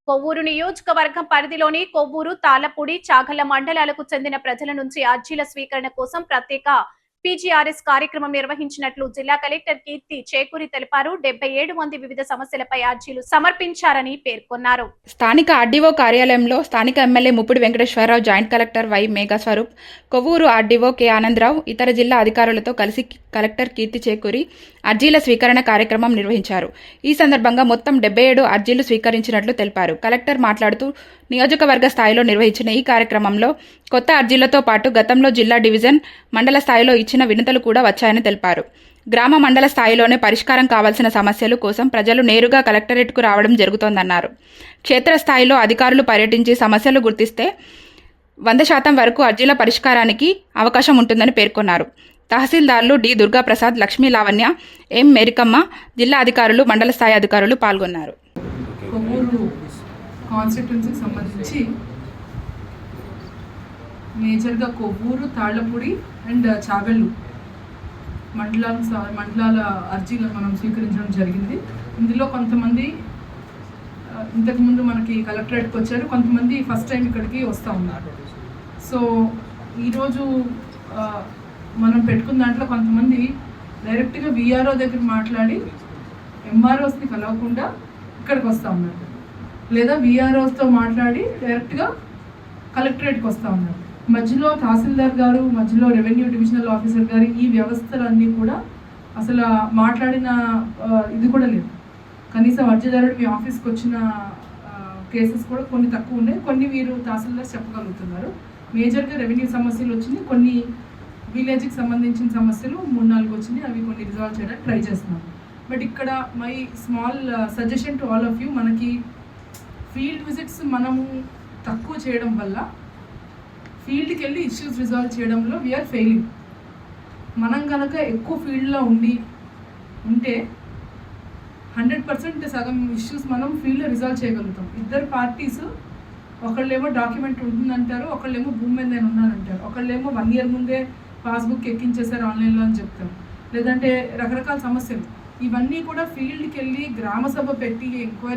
కొవ్వూరు నియోజకవర్గం పరిధిలోని కొవ్వూరు, తాళ్లపూడి, చాగళ్ల మండలాలకు చెందిన ప్రజల నుంచి అర్జీల స్వీకరణ కోసం ప్రత్యేక పీజీఆర్ఎస్ కార్యక్రమం నిర్వహించినట్లు జిల్లా కలెక్టర్ కీర్తి చేకూరి తెలిపారు. 77 మంది వివిధ సమస్యలపై అర్జీలు సమర్పించారని పేర్కొన్నారు. స్థానిక ఆర్డీఓ కార్యాలయంలో స్థానిక MLA Muppidi Venkateswararao, joint collector Y Meghaswaroop, Kovvur RDO K Anandarao, ఇతర జిల్లా అధికారులతో కలిసి కలెక్టర్ కీర్తి చేకూరి అర్జీల స్వీకరణ కార్యక్రమం నిర్వహించారు. ఈ సందర్భంగా మొత్తం 77 అర్జీలు స్వీకరించినట్లు తెలిపారు. కలెక్టర్ మాట్లాడుతూ నియోజకవర్గ స్థాయిలో నిర్వహించిన ఈ కార్యక్రమంలో కొత్త అర్జీలతో పాటు గతంలో జిల్లా, డివిజన్, మండల స్థాయిలో ఇచ్చిన వినతులు కూడా వచ్చాయని తెలిపారు. గ్రామ, మండల స్థాయిలోనే పరిష్కారం కావాల్సిన సమస్యల కోసం ప్రజలు నేరుగా కలెక్టరేట్కు రావడం జరుగుతోందన్నారు. క్షేత్రస్థాయిలో అధికారులు పర్యటించి సమస్యలు గుర్తిస్తే 100% వరకు అర్జీల పరిష్కారానికి అవకాశం ఉంటుందని పేర్కొన్నారు. తహసీల్దార్లు డి దుర్గాప్రసాద్, లక్ష్మీ లావణ్య, ఎం మేరికమ్మ, జిల్లా అధికారులు, మండల స్థాయి అధికారులు పాల్గొన్నారు. కొవ్వూరు కాన్స్టిట్యున్సీకి సంబంధించి మేజర్గా కొవ్వూరు, తాళ్లపూడి అండ్ చాగళ్ళు మండలాల అర్జీలను మనం స్వీకరించడం జరిగింది. ఇందులో కొంతమంది ఇంతకుముందు మనకి కలెక్టరేట్కి వచ్చారు, కొంతమంది ఫస్ట్ టైం ఇక్కడికి వస్తూ ఉన్నారు. సో ఈరోజు మనం పెట్టుకున్న దాంట్లో కొంతమంది డైరెక్ట్గా విఆర్ఓ దగ్గర మాట్లాడి ఎంఆర్ఓస్ని కలవకుండా ఇక్కడికి వస్తూ ఉన్నారు, లేదా విఆర్ఓస్తో మాట్లాడి డైరెక్ట్గా కలెక్టరేట్కి వస్తూ ఉన్నారు. మధ్యలో తహసీల్దార్ గారు, మధ్యలో రెవెన్యూ డివిజనల్ ఆఫీసర్ గారు, ఈ వ్యవస్థలన్నీ కూడా అసలు మాట్లాడిన ఇది కూడా లేదు. కనీసం అర్జీదారుడు మీ ఆఫీస్కి వచ్చిన కేసెస్ కూడా కొన్ని తక్కువ ఉన్నాయి, కొన్ని వీరు తహసీల్దార్ చెప్పగలుగుతున్నారు. మేజర్గా రెవెన్యూ సమస్యలు వచ్చినాయి, కొన్ని విలేజ్కి సంబంధించిన సమస్యలు 3-4 వచ్చినాయి, అవి కొన్ని రిజాల్వ్ చేయడానికి ట్రై చేస్తున్నాం. బట్ ఇక్కడ my small suggestion to all of you, మనకి ఫీల్డ్ విజిట్స్ మనము తక్కువ చేయడం వల్ల ఫీల్డ్కి వెళ్ళి ఇష్యూస్ రిజాల్వ్ చేయడంలో వీఆర్ ఫెయిలింగ్. మనం కనుక ఎక్కువ ఫీల్డ్లో ఉంటే 100% సగం ఇష్యూస్ మనం ఫీల్డ్లో రిజాల్వ్ చేయగలుగుతాం. ఇద్దరు పార్టీస్, ఒకళ్ళేమో డాక్యుమెంట్ ఉంటుందంటారు, ఒకళ్ళేమో భూమి మీద నేను ఉన్నానంటారు, ఒకళ్ళేమో 1 year ముందే పాస్బుక్ ఎక్కించేశారు ఆన్లైన్లో అని చెప్తారు, లేదంటే రకరకాల సమస్యలు. ఇవన్నీ కూడా ఫీల్డ్కి వెళ్ళి గ్రామ సభ పెట్టి ఎంక్వైరీ